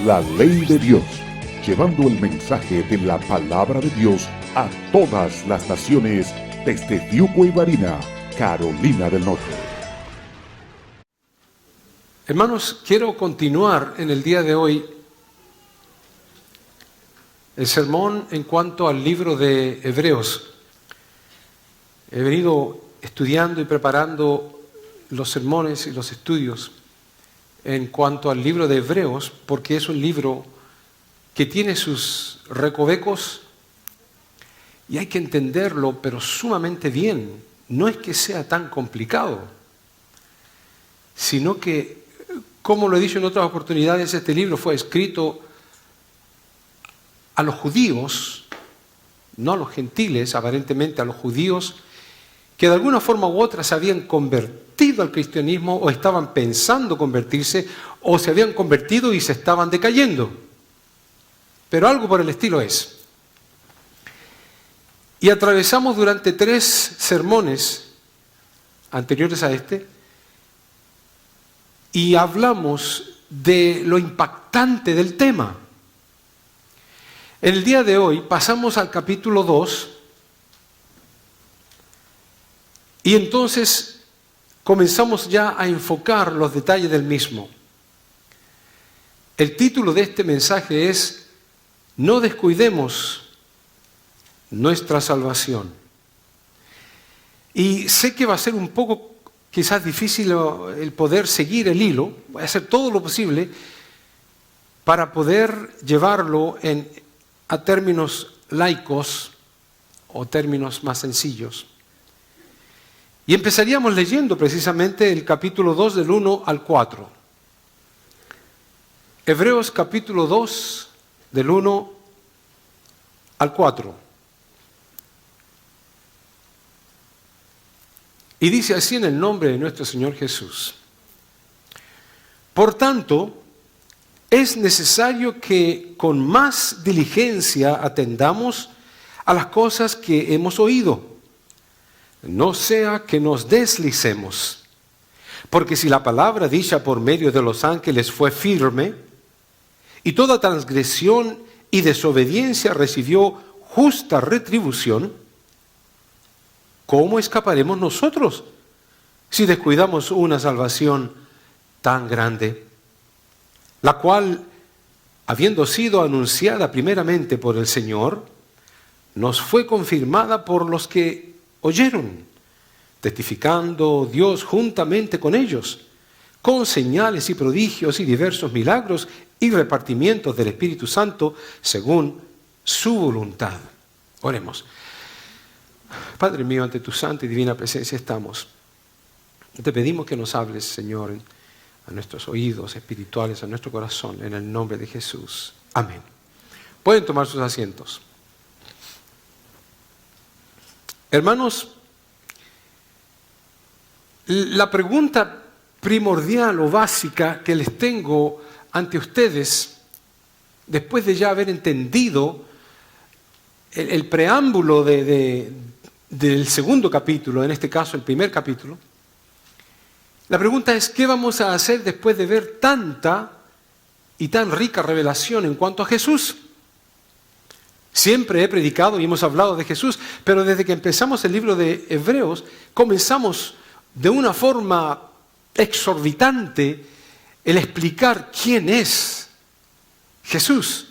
la ley de Dios, llevando el mensaje de la palabra de Dios a todas las naciones desde Diuco y Barina, Carolina del Norte. Hermanos, quiero continuar en el día de hoy el sermón en cuanto al libro de Hebreos. He venido estudiando y preparando los sermones y los estudios en cuanto al libro de Hebreos, porque es un libro que tiene sus recovecos y hay que entenderlo, pero sumamente bien. No es que sea tan complicado, sino que, como lo he dicho en otras oportunidades, este libro fue escrito a los judíos, no a los gentiles, aparentemente a los judíos, que de alguna forma u otra se habían convertido al cristianismo o estaban pensando convertirse o se habían convertido y se estaban decayendo. Pero algo por el estilo es. Y atravesamos durante 3 sermones anteriores a este y hablamos de lo impactante del tema. En el día de hoy pasamos al capítulo 2 y entonces comenzamos ya a enfocar los detalles del mismo. El título de este mensaje es: no descuidemos nuestra salvación. Y sé que va a ser un poco quizás difícil el poder seguir el hilo. Voy a hacer todo lo posible para poder llevarlo a términos laicos o términos más sencillos. Y empezaríamos leyendo precisamente el capítulo 2 del 1 al 4. Hebreos capítulo 2 del 1 al 4. Y dice así en el nombre de nuestro Señor Jesús: por tanto, es necesario que con más diligencia atendamos a las cosas que hemos oído, no sea que nos deslicemos. Porque si la palabra dicha por medio de los ángeles fue firme, y toda transgresión y desobediencia recibió justa retribución, ¿cómo escaparemos nosotros si descuidamos una salvación tan grande, la cual, habiendo sido anunciada primeramente por el Señor, nos fue confirmada por los que oyeron, testificando Dios juntamente con ellos, con señales y prodigios y diversos milagros y repartimientos del Espíritu Santo según su voluntad? Oremos. Padre mío, ante tu santa y divina presencia estamos. Te pedimos que nos hables, Señor, a nuestros oídos espirituales, a nuestro corazón, en el nombre de Jesús. Amén. Pueden tomar sus asientos. Hermanos, la pregunta primordial o básica que les tengo ante ustedes, después de ya haber entendido el preámbulo del segundo capítulo, en este caso el primer capítulo, la pregunta es: ¿qué vamos a hacer después de ver tanta y tan rica revelación en cuanto a Jesús? Siempre he predicado y hemos hablado de Jesús, pero desde que empezamos el libro de Hebreos, comenzamos de una forma exorbitante el explicar quién es Jesús,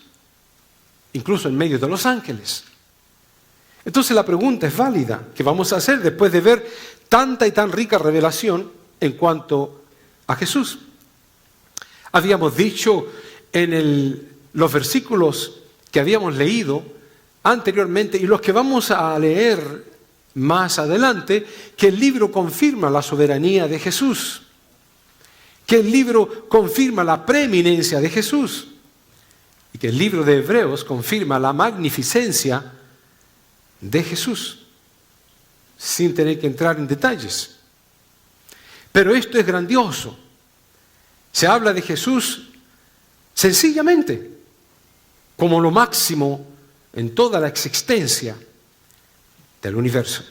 incluso en medio de los ángeles. Entonces la pregunta es válida: ¿qué vamos a hacer después de ver tanta y tan rica revelación en cuanto a Jesús? Habíamos dicho en los versículos que habíamos leído anteriormente y los que vamos a leer más adelante, que el libro confirma la soberanía de Jesús, que el libro confirma la preeminencia de Jesús y que el libro de Hebreos confirma la magnificencia de Jesús, sin tener que entrar en detalles. Pero esto es grandioso. Se habla de Jesús sencillamente, como lo máximo en toda la existencia del universo.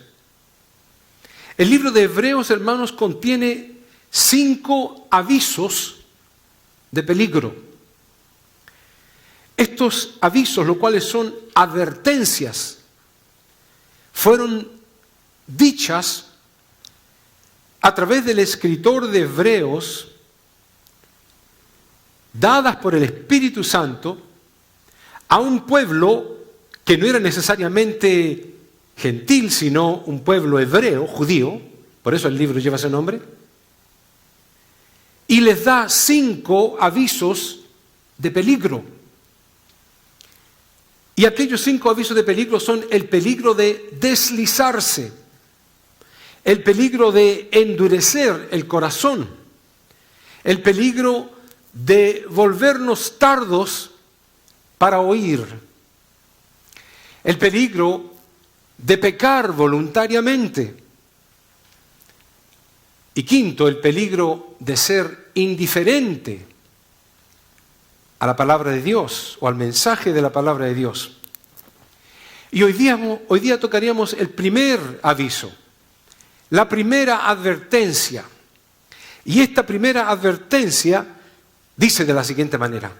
El libro de Hebreos, hermanos, contiene 5 avisos de peligro. Estos avisos, los cuales son advertencias, fueron dichas a través del escritor de Hebreos, dadas por el Espíritu Santo a un pueblo que no era necesariamente gentil, sino un pueblo hebreo, judío, por eso el libro lleva ese nombre, y les da 5 avisos de peligro. Y aquellos 5 avisos de peligro son el peligro de deslizarse, el peligro de endurecer el corazón, el peligro de volvernos tardos para oír, el peligro de pecar voluntariamente y quinto, el peligro de ser indiferente a la palabra de Dios o al mensaje de la palabra de Dios. Y hoy día tocaríamos el primer aviso, la primera advertencia. Y esta primera advertencia dice de la siguiente manera: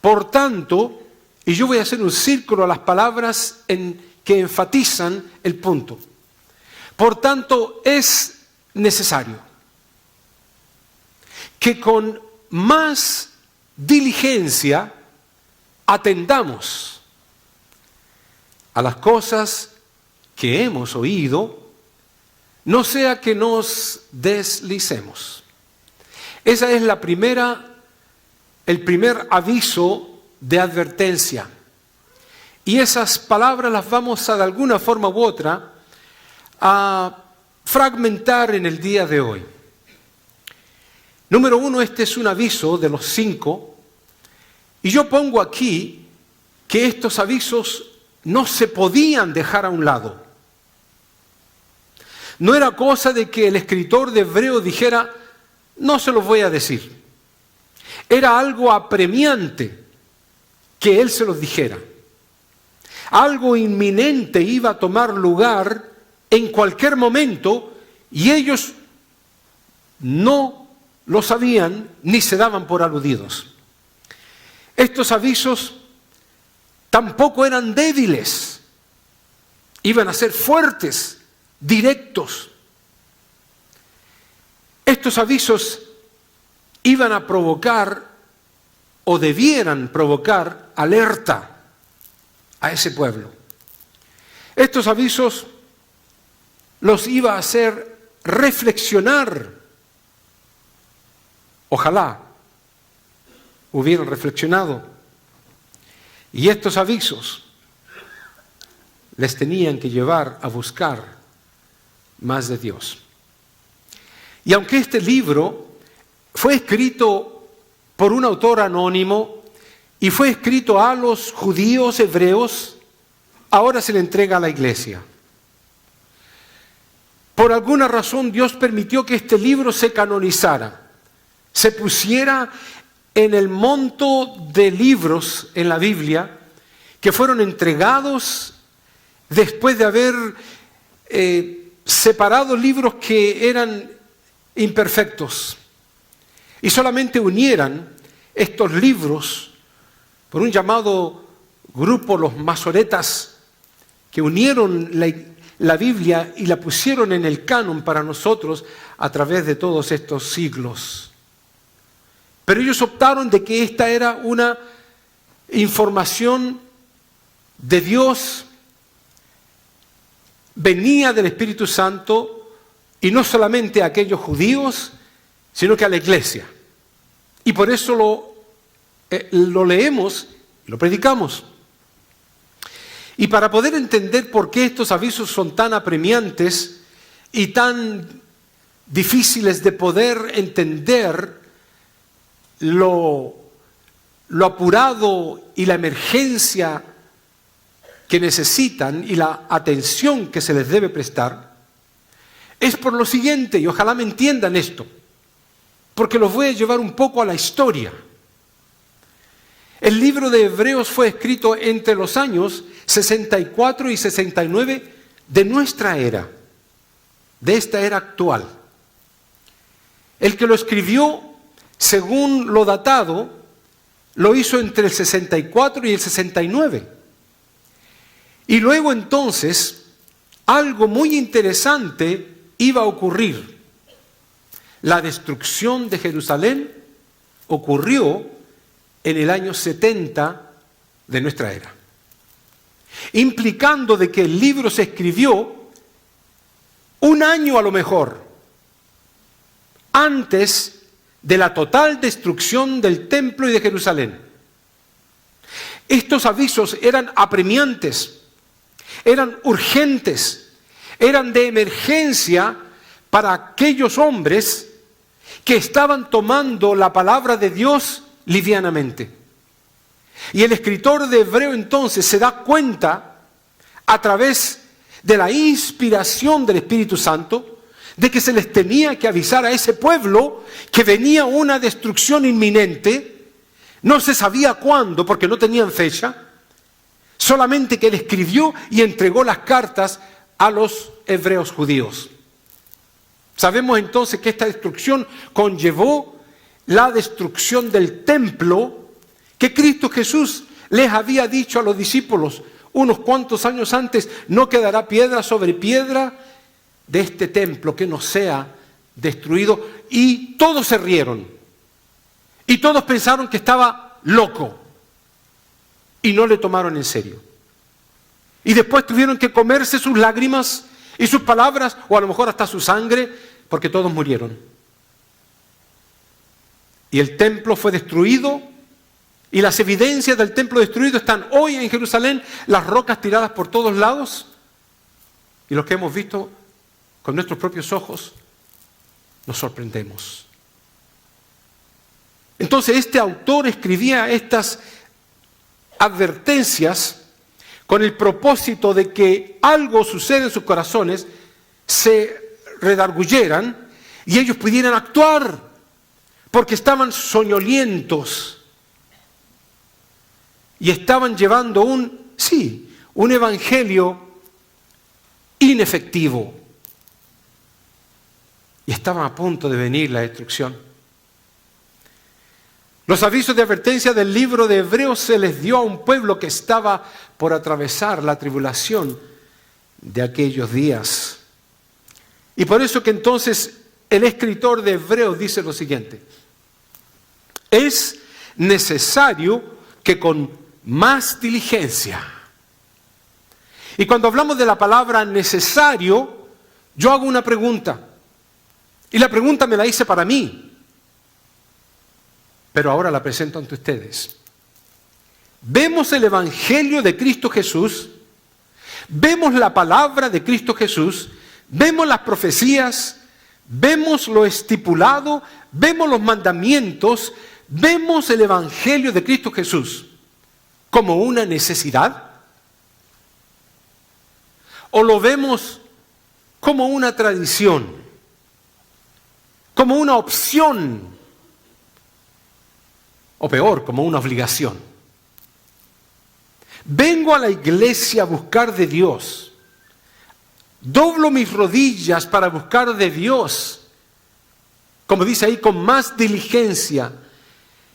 por tanto, y yo voy a hacer un círculo a las palabras que enfatizan el punto. Por tanto, es necesario que con más diligencia atendamos a las cosas que hemos oído, no sea que nos deslicemos. Esa es el primer aviso de advertencia. Y esas palabras las vamos a, de alguna forma u otra, a fragmentar en el día de hoy. Número 1, este es un aviso de los 5, y yo pongo aquí que estos avisos no se podían dejar a un lado. No era cosa de que el escritor de Hebreos dijera, no se los voy a decir. Era algo apremiante que él se los dijera. Algo inminente iba a tomar lugar en cualquier momento y ellos no lo sabían ni se daban por aludidos. Estos avisos tampoco eran débiles, iban a ser fuertes, directos. Estos avisos iban a provocar o debieran provocar alerta a ese pueblo. Estos avisos los iba a hacer reflexionar. Ojalá hubieran reflexionado. Y estos avisos les tenían que llevar a buscar más de Dios. Y aunque este libro fue escrito por un autor anónimo y fue escrito a los judíos hebreos, ahora se le entrega a la iglesia. Por alguna razón Dios permitió que este libro se canonizara, se pusiera en el monto de libros en la Biblia que fueron entregados después de haber separado libros que eran imperfectos y solamente unieran estos libros por un llamado grupo, los masoretas, que unieron la Biblia y la pusieron en el canon para nosotros a través de todos estos siglos. Pero ellos optaron de que esta era una información de Dios, venía del Espíritu Santo, y no solamente a aquellos judíos, sino que a la iglesia. Y por eso lo leemos y lo predicamos. Y para poder entender por qué estos avisos son tan apremiantes y tan difíciles de poder entender lo apurado y la emergencia que necesitan y la atención que se les debe prestar, es por lo siguiente, y ojalá me entiendan esto, porque los voy a llevar un poco a la historia. El libro de Hebreos fue escrito entre los años 64 y 69 de nuestra era, de esta era actual. El que lo escribió, según lo datado, lo hizo entre el 64 y el 69. Y luego entonces, algo muy interesante iba a ocurrir. La destrucción de Jerusalén ocurrió en el año 70 de nuestra era, implicando de que el libro se escribió un año a lo mejor antes de la total destrucción del templo y de Jerusalén. Estos avisos eran apremiantes, eran urgentes, eran de emergencia para aquellos hombres que estaban tomando la palabra de Dios livianamente. Y el escritor de Hebreo entonces se da cuenta, a través de la inspiración del Espíritu Santo, de que se les tenía que avisar a ese pueblo que venía una destrucción inminente. No se sabía cuándo, porque no tenían fecha, solamente que él escribió y entregó las cartas a los hebreos judíos. Sabemos entonces que esta destrucción conllevó la destrucción del templo que Cristo Jesús les había dicho a los discípulos unos cuantos años antes: no quedará piedra sobre piedra de este templo que no sea destruido. Y todos se rieron y todos pensaron que estaba loco y no le tomaron en serio. Y después tuvieron que comerse sus lágrimas y sus palabras, o a lo mejor hasta su sangre, porque todos murieron. Y el templo fue destruido, y las evidencias del templo destruido están hoy en Jerusalén, las rocas tiradas por todos lados, y los que hemos visto con nuestros propios ojos, nos sorprendemos. Entonces este autor escribía estas advertencias con el propósito de que algo suceda en sus corazones, se redarguyeran y ellos pudieran actuar, porque estaban soñolientos y estaban llevando un evangelio inefectivo, y estaban a punto de venir la destrucción. Los avisos de advertencia del libro de Hebreos se les dio a un pueblo que estaba por atravesar la tribulación de aquellos días. Y por eso que entonces el escritor de Hebreos dice lo siguiente: es necesario que con más diligencia. Y cuando hablamos de la palabra necesario, yo hago una pregunta. Y la pregunta me la hice para mí, pero ahora la presento ante ustedes. Vemos el Evangelio de Cristo Jesús, vemos la palabra de Cristo Jesús, vemos las profecías, vemos lo estipulado, vemos los mandamientos, vemos el Evangelio de Cristo Jesús como una necesidad, o lo vemos como una tradición, como una opción, o peor, como una obligación. Vengo a la iglesia a buscar de Dios. Doblo mis rodillas para buscar de Dios. Como dice ahí, con más diligencia.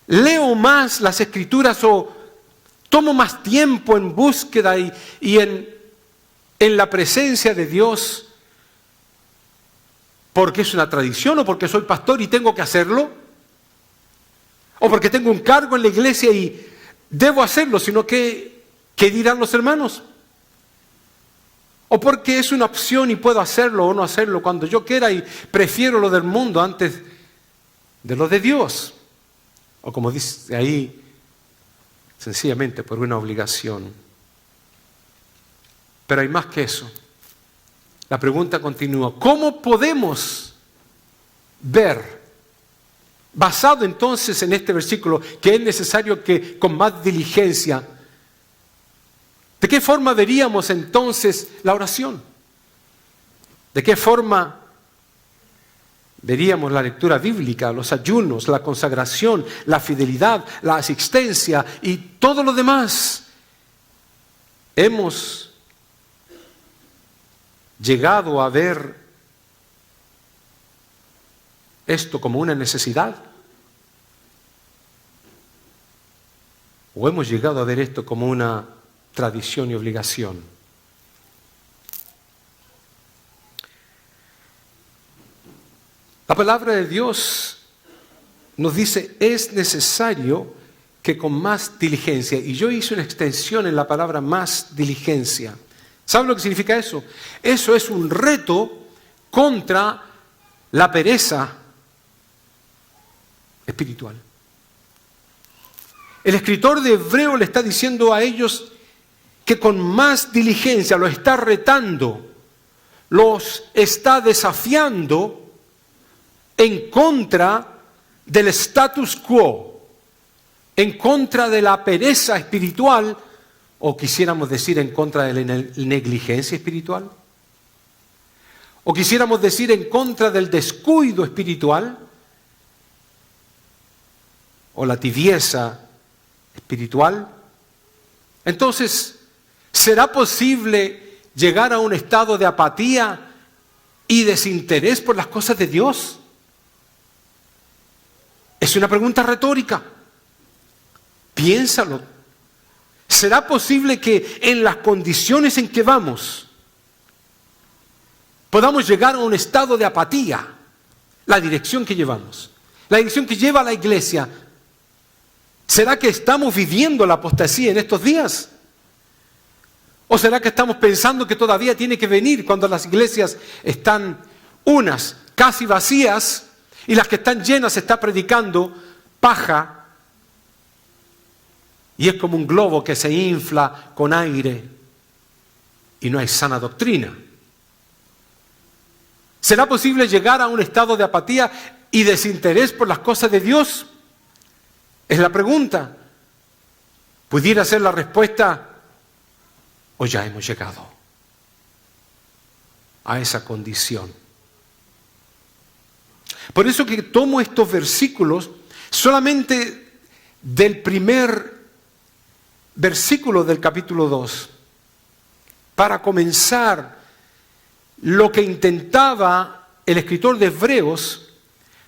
Leo más las Escrituras o tomo más tiempo en búsqueda y en la presencia de Dios. ¿Porque es una tradición o porque soy pastor y tengo que hacerlo? ¿O porque tengo un cargo en la iglesia y debo hacerlo? Sino que, ¿qué dirán los hermanos? ¿O porque es una opción y puedo hacerlo o no hacerlo cuando yo quiera y prefiero lo del mundo antes de lo de Dios? O como dice ahí, sencillamente por una obligación. Pero hay más que eso. La pregunta continúa: ¿cómo podemos ver, basado entonces en este versículo, que es necesario que con más diligencia, de qué forma veríamos entonces la oración? ¿De qué forma veríamos la lectura bíblica, los ayunos, la consagración, la fidelidad, la asistencia y todo lo demás? Hemos llegado a ver esto como una necesidad. ¿O hemos llegado a ver esto como una tradición y obligación? La palabra de Dios nos dice, es necesario que con más diligencia, y yo hice una extensión en la palabra más diligencia. ¿Saben lo que significa eso? Eso es un reto contra la pereza espiritual. El escritor de Hebreo le está diciendo a ellos que con más diligencia los está retando, los está desafiando en contra del status quo, en contra de la pereza espiritual, o quisiéramos decir en contra de la negligencia espiritual, o quisiéramos decir en contra del descuido espiritual, o la tibieza espiritual. Entonces, ¿será posible llegar a un estado de apatía y desinterés por las cosas de Dios? Es una pregunta retórica. Piénsalo. ¿Será posible que en las condiciones en que vamos podamos llegar a un estado de apatía? La dirección que llevamos, la dirección que lleva la iglesia. ¿Será que estamos viviendo la apostasía en estos días? ¿O será que estamos pensando que todavía tiene que venir cuando las iglesias están unas casi vacías y las que están llenas se está predicando paja? Y es como un globo que se infla con aire y no hay sana doctrina. ¿Será posible llegar a un estado de apatía y desinterés por las cosas de Dios? Es la pregunta. ¿Pudiera ser la respuesta? ¿O ya hemos llegado a esa condición? Por eso que tomo estos versículos solamente del primer versículo del capítulo 2 para comenzar lo que intentaba el escritor de Hebreos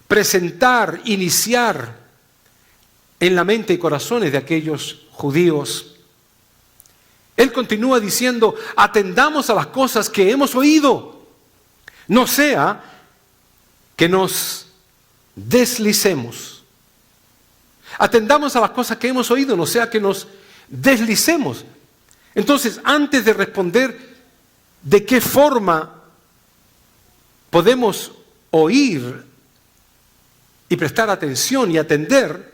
presentar, iniciar en la mente y corazones de aquellos judíos. Él continúa diciendo, atendamos a las cosas que hemos oído, no sea que nos deslicemos. Atendamos a las cosas que hemos oído, no sea que nos deslicemos. Entonces, antes de responder de qué forma podemos oír y prestar atención y atender,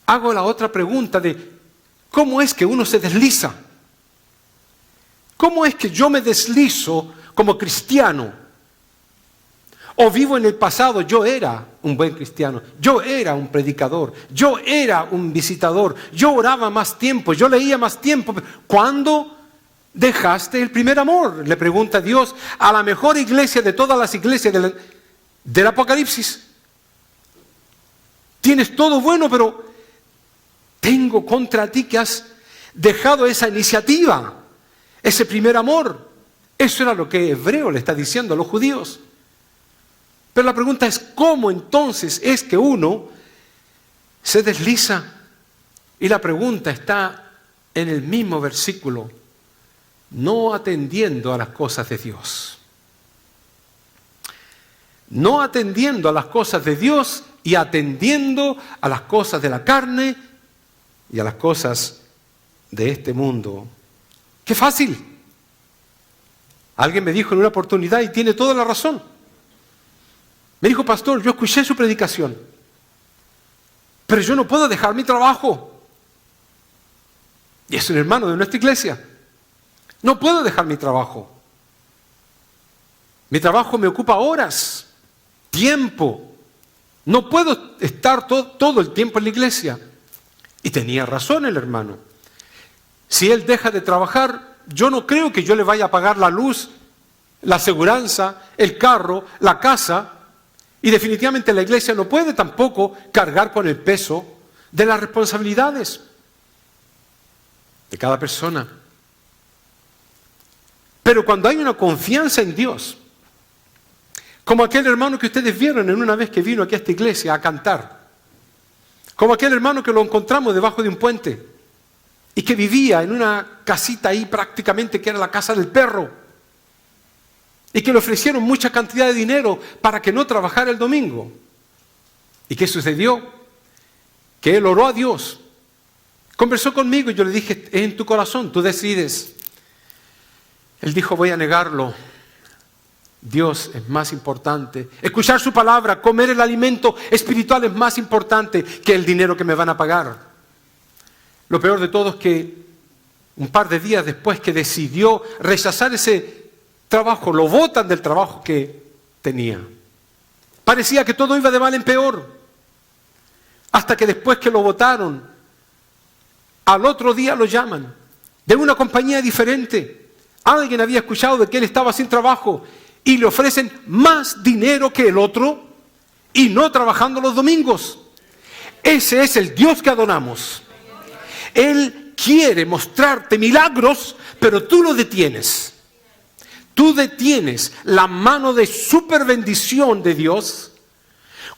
hago la otra pregunta de ¿cómo es que uno se desliza? ¿Cómo es que yo me deslizo como cristiano? O vivo en el pasado, yo era un buen cristiano, yo era un predicador, yo era un visitador, yo oraba más tiempo, yo leía más tiempo. ¿Cuándo dejaste el primer amor? Le pregunta Dios a la mejor iglesia de todas las iglesias del Apocalipsis. Tienes todo bueno, pero tengo contra ti que has dejado esa iniciativa, ese primer amor. Eso era lo que Hebreo le está diciendo a los judíos. Pero la pregunta es, ¿cómo entonces es que uno se desliza? Y la pregunta está en el mismo versículo, no atendiendo a las cosas de Dios. No atendiendo a las cosas de Dios y atendiendo a las cosas de la carne y a las cosas de este mundo. ¡Qué fácil! Alguien me dijo en una oportunidad y tiene toda la razón. Me dijo, pastor, yo escuché su predicación, pero yo no puedo dejar mi trabajo. Y es un hermano de nuestra iglesia. No puedo dejar mi trabajo. Mi trabajo me ocupa horas, tiempo. No puedo estar todo el tiempo en la iglesia. Y tenía razón el hermano. Si él deja de trabajar, yo no creo que yo le vaya a pagar la luz, la aseguranza, el carro, la casa. Y definitivamente la iglesia no puede tampoco cargar con el peso de las responsabilidades de cada persona. Pero cuando hay una confianza en Dios, como aquel hermano que ustedes vieron en una vez que vino aquí a esta iglesia a cantar, Como aquel hermano que lo encontramos debajo de un puente y que vivía en una casita ahí prácticamente que era la casa del perro y que le ofrecieron mucha cantidad de dinero para que no trabajara el domingo. ¿Y qué sucedió? Que él oró a Dios, conversó conmigo y yo le dije, es en tu corazón, tú decides. Él dijo, voy a negarlo. Dios es más importante. Escuchar su palabra, comer el alimento espiritual es más importante que el dinero que me van a pagar. Lo peor de todo es que un par de días después que decidió rechazar ese trabajo, lo botan del trabajo que tenía. Parecía que todo iba de mal en peor. Hasta que después que lo botaron, al otro día lo llaman de una compañía diferente. Alguien había escuchado de que él estaba sin trabajo y le ofrecen más dinero que el otro y no trabajando los domingos. Ese es el Dios que adoramos. Él quiere mostrarte milagros, pero tú lo detienes. Tú detienes la mano de superbendición de Dios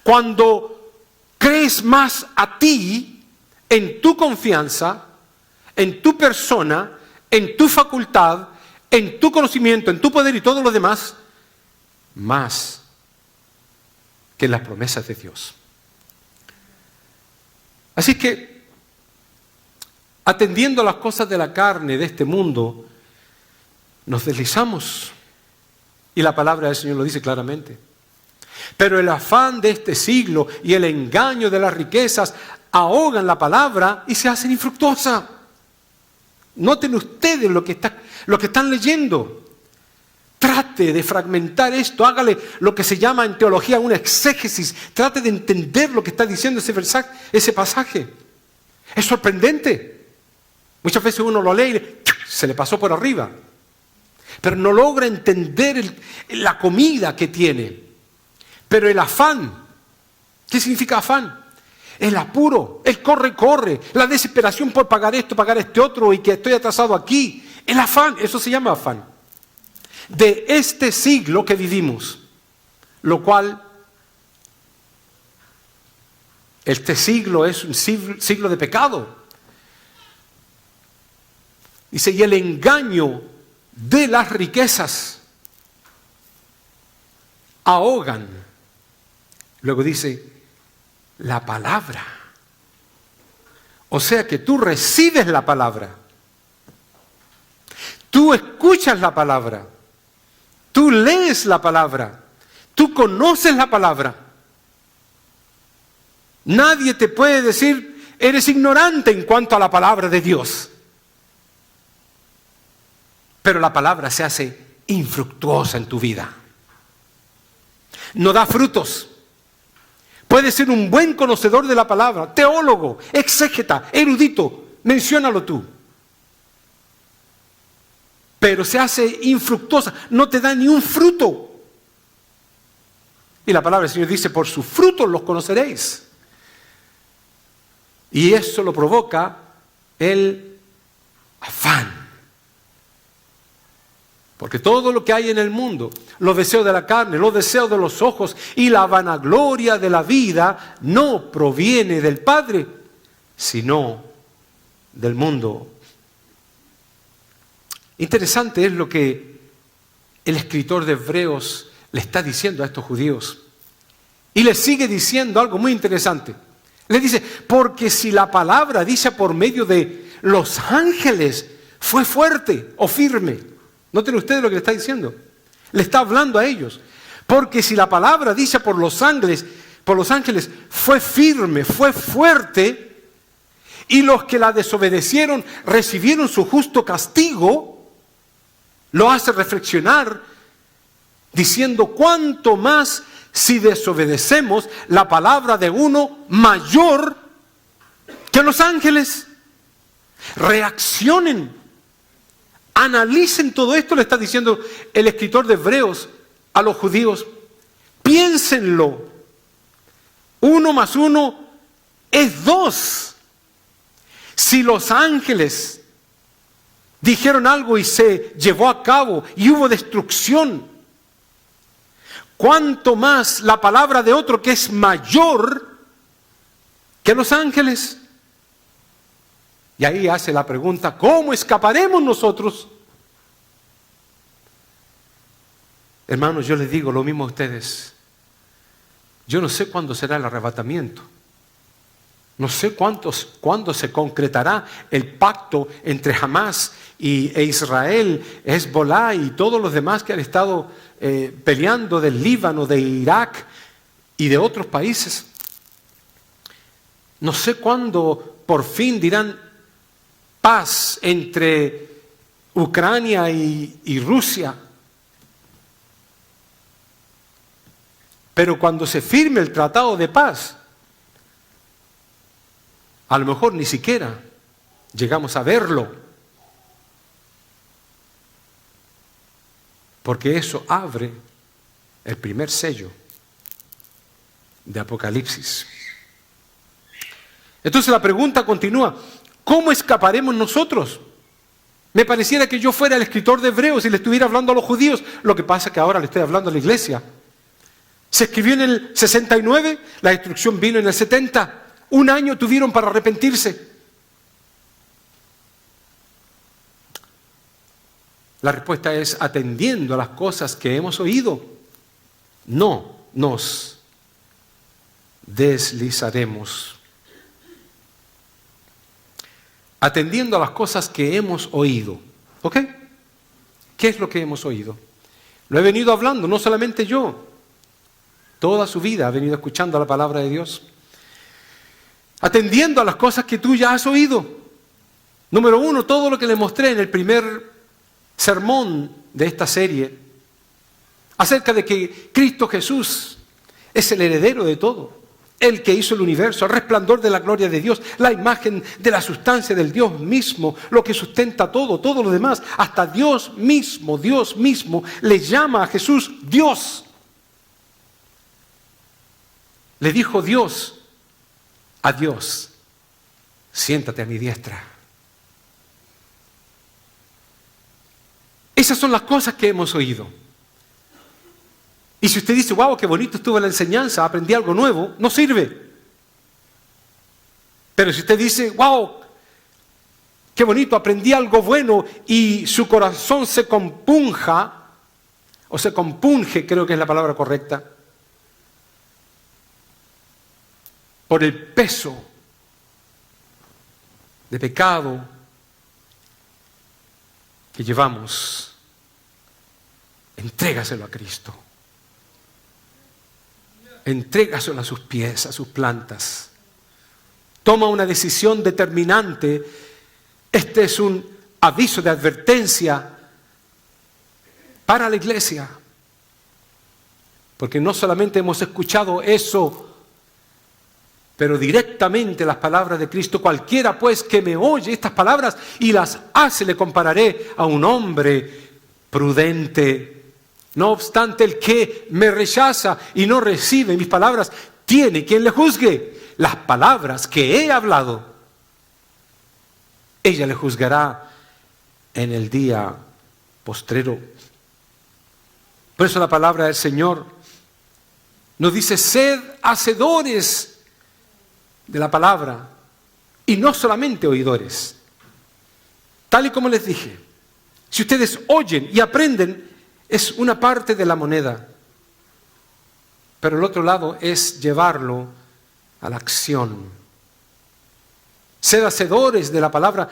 cuando crees más a ti, en tu confianza, en tu persona, en tu facultad, en tu conocimiento, en tu poder y todo lo demás, más que en las promesas de Dios. Así que, atendiendo a las cosas de la carne de este mundo, nos deslizamos. Y la palabra del Señor lo dice claramente. Pero el afán de este siglo y el engaño de las riquezas ahogan la palabra y se hacen infructuosa. Noten ustedes lo que están leyendo. Trate de fragmentar esto, hágale lo que se llama en teología una exégesis. Trate de entender lo que está diciendo ese pasaje. Es sorprendente. Muchas veces uno lo lee y se le pasó por arriba. Pero no logra entender la comida que tiene. Pero el afán, ¿qué significa afán? El apuro, el corre, la desesperación por pagar esto, pagar este otro y que estoy atrasado aquí. El afán, eso se llama afán. De este siglo que vivimos, lo cual, este siglo es un siglo de pecado. Dice, y el engaño de las riquezas ahogan. Luego dice, la palabra. O sea que tú recibes la palabra. Tú escuchas la palabra. Tú lees la palabra. Tú conoces la palabra. Nadie te puede decir, eres ignorante en cuanto a la palabra de Dios. Pero la palabra se hace infructuosa en tu vida. No da frutos. Puedes ser un buen conocedor de la palabra, teólogo, exégeta, erudito, menciónalo tú. Pero se hace infructuosa, no te da ni un fruto. Y la palabra del Señor dice, por sus frutos los conoceréis. Y eso lo provoca el afán. Porque todo lo que hay en el mundo, los deseos de la carne, los deseos de los ojos y la vanagloria de la vida no proviene del Padre, sino del mundo. Interesante es lo que el escritor de Hebreos le está diciendo a estos judíos. Y les sigue diciendo algo muy interesante. Le dice, porque si la palabra dicha por medio de los ángeles fue fuerte o firme. Noten ustedes lo que le está diciendo. Le está hablando a ellos. Porque si la palabra dicha por los ángeles fue firme, fue fuerte, y los que la desobedecieron recibieron su justo castigo, lo hace reflexionar, diciendo cuánto más si desobedecemos la palabra de uno mayor que los ángeles. Reaccionen. Analicen todo esto, le está diciendo el escritor de Hebreos a los judíos. Piénsenlo. 1 más 1 es 2. Si los ángeles dijeron algo y se llevó a cabo y hubo destrucción, ¿cuánto más la palabra de otro que es mayor que los ángeles. Y ahí hace la pregunta, ¿cómo escaparemos nosotros? Hermanos, yo les digo lo mismo a ustedes. Yo no sé cuándo será el arrebatamiento. No sé cuándo se concretará el pacto entre Hamás e Israel, Hezbolá y todos los demás que han estado peleando del Líbano, de Irak y de otros países. No sé cuándo por fin dirán paz entre Ucrania y Rusia. Pero cuando se firme el tratado de paz, a lo mejor ni siquiera llegamos a verlo. Porque eso abre el primer sello de Apocalipsis. Entonces la pregunta continúa, ¿cómo escaparemos nosotros? Me pareciera que yo fuera el escritor de Hebreos y le estuviera hablando a los judíos. Lo que pasa es que ahora le estoy hablando a la iglesia. Se escribió en el 69, la destrucción vino en el 70. 1 año tuvieron para arrepentirse. La respuesta es atendiendo a las cosas que hemos oído. No nos deslizaremos. Atendiendo a las cosas que hemos oído. ¿Ok? ¿Qué es lo que hemos oído? Lo he venido hablando, no solamente yo. Toda su vida ha venido escuchando la palabra de Dios. Atendiendo a las cosas que tú ya has oído. Número 1, todo lo que le mostré en el primer sermón de esta serie, acerca de que Cristo Jesús es el heredero de todo, el que hizo el universo, el resplandor de la gloria de Dios, la imagen de la sustancia del Dios mismo, lo que sustenta todo lo demás, hasta Dios mismo le llama a Jesús Dios. Le dijo Dios a Dios, siéntate a mi diestra. Esas son las cosas que hemos oído. Y si usted dice, wow, qué bonito estuvo la enseñanza, aprendí algo nuevo, no sirve. Pero si usted dice, wow, qué bonito, aprendí algo bueno y su corazón se compunja, o se compunge, creo que es la palabra correcta, por el peso de pecado que llevamos, entrégaselo a Cristo. Entrégaselo a sus pies, a sus plantas. Toma una decisión determinante. Este es un aviso de advertencia para la iglesia. Porque no solamente hemos escuchado eso, pero directamente las palabras de Cristo. Cualquiera pues que me oye estas palabras y las hace, le compararé a un hombre prudente. No obstante, el que me rechaza y no recibe mis palabras, tiene quien le juzgue. Las palabras que he hablado, ella le juzgará en el día postrero. Por eso la palabra del Señor nos dice, sed hacedores de la palabra y no solamente oidores. Tal y como les dije, si ustedes oyen y aprenden, es una parte de la moneda, pero el otro lado es llevarlo a la acción. Sed hacedores de la palabra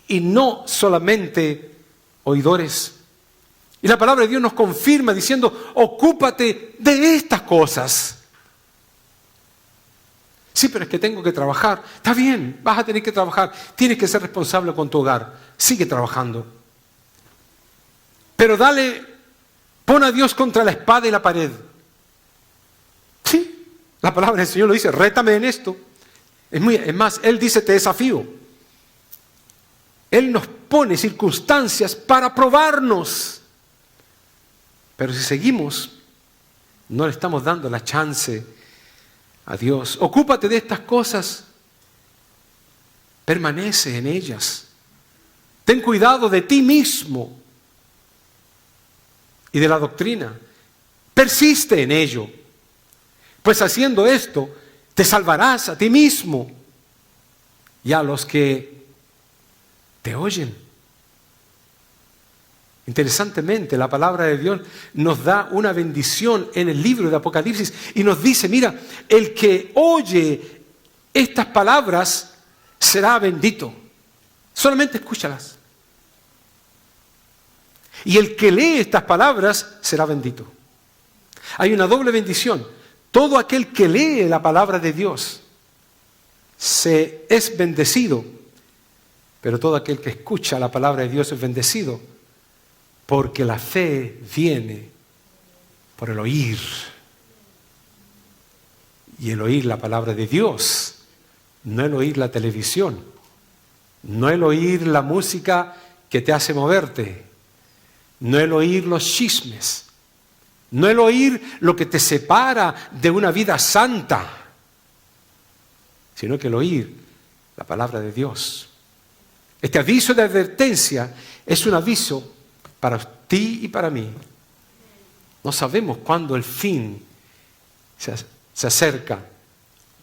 y no solamente oidores. Y la palabra de Dios nos confirma diciendo, ocúpate de estas cosas. Sí, pero es que tengo que trabajar. Está bien, vas a tener que trabajar. Tienes que ser responsable con tu hogar. Sigue trabajando. Pero pon a Dios contra la espada y la pared. Sí, la palabra del Señor lo dice, rétame en esto. Es más, Él dice, te desafío. Él nos pone circunstancias para probarnos. Pero si seguimos, no le estamos dando la chance a Dios. Ocúpate de estas cosas. Permanece en ellas. Ten cuidado de ti mismo y de la doctrina. Persiste en ello. Pues haciendo esto, te salvarás a ti mismo y a los que te oyen. Interesantemente, la palabra de Dios nos da una bendición en el libro de Apocalipsis y nos dice, mira, el que oye estas palabras será bendito. Solamente escúchalas. Y el que lee estas palabras será bendito. Hay una doble bendición. Todo aquel que lee la palabra de Dios es bendecido, pero todo aquel que escucha la palabra de Dios es bendecido, porque la fe viene por el oír. Y el oír la palabra de Dios, no el oír la televisión, no el oír la música que te hace moverte, no el oír los chismes, no el oír lo que te separa de una vida santa, sino que el oír la palabra de Dios. Este aviso de advertencia es un aviso para ti y para mí. No sabemos cuándo el fin se acerca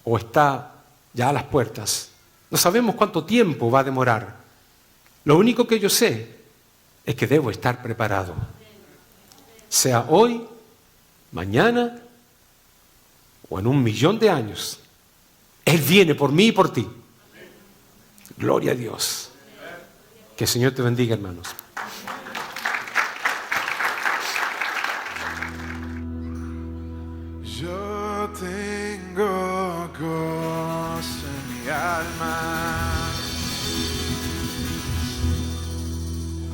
o está ya a las puertas. No sabemos cuánto tiempo va a demorar. Lo único que yo sé es que debo estar preparado. Sea hoy, mañana o en 1.000.000 de años. Él viene por mí y por ti. Gloria a Dios. Que el Señor te bendiga, hermanos. Yo tengo gozo en mi alma,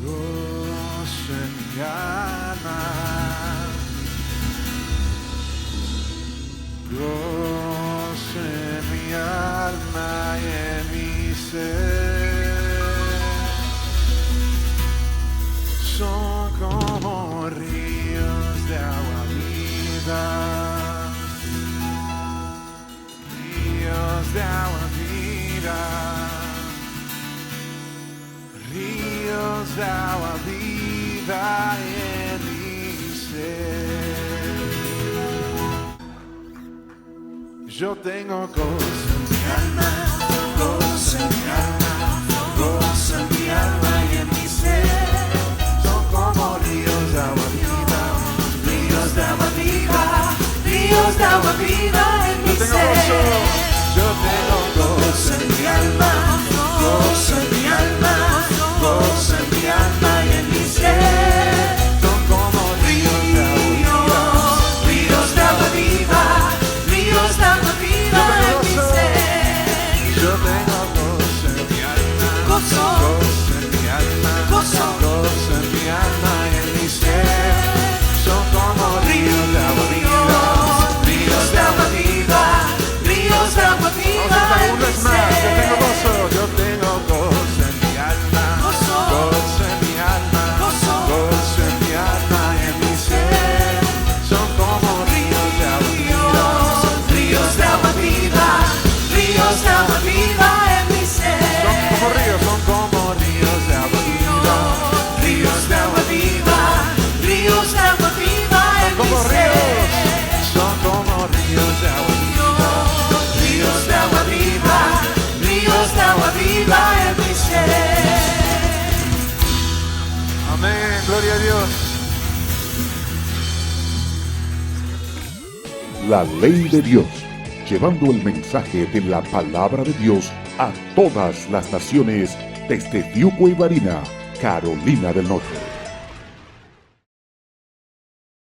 gozo en mi alma, gozo en mi alma y en mi ser. Son como ríos de agua viva, ríos de agua viva, ríos de agua viva en mi ser. Yo tengo gozo en mi alma, gozo en mi alma, gozo en mi alma y en mi ser. Son como ríos de agua viva, ríos de agua viva, ríos de agua viva en mi ser. Yo tengo gozo en mi alma, gozo en mi alma, gozo en mi alma y en mi ser. Son como ríos de agua viva, ríos de agua viva en mi ser. Yo tengo gozo en mi alma, gozo en mi alma, gozo en mi alma y en mi ser. Son como ríos de agua viva, ríos de agua viva, ríos de agua viva en mi ser. Yo tengo gozo en mi alma, gozo en mi alma, gozo en mi alma y en mi ser. Son como ríos de agua viva, ríos de agua viva, ríos de agua viva en mi ser. Son como ríos de agua viva, ríos de agua viva, ríos de agua viva en mi ser. Son como ríos de agua viva, ríos de agua viva, ríos de agua viva en mi ser. Amén, gloria a Dios. La ley de Dios, llevando el mensaje de la palabra de Dios a todas las naciones desde Diuco y Barina, Carolina del Norte.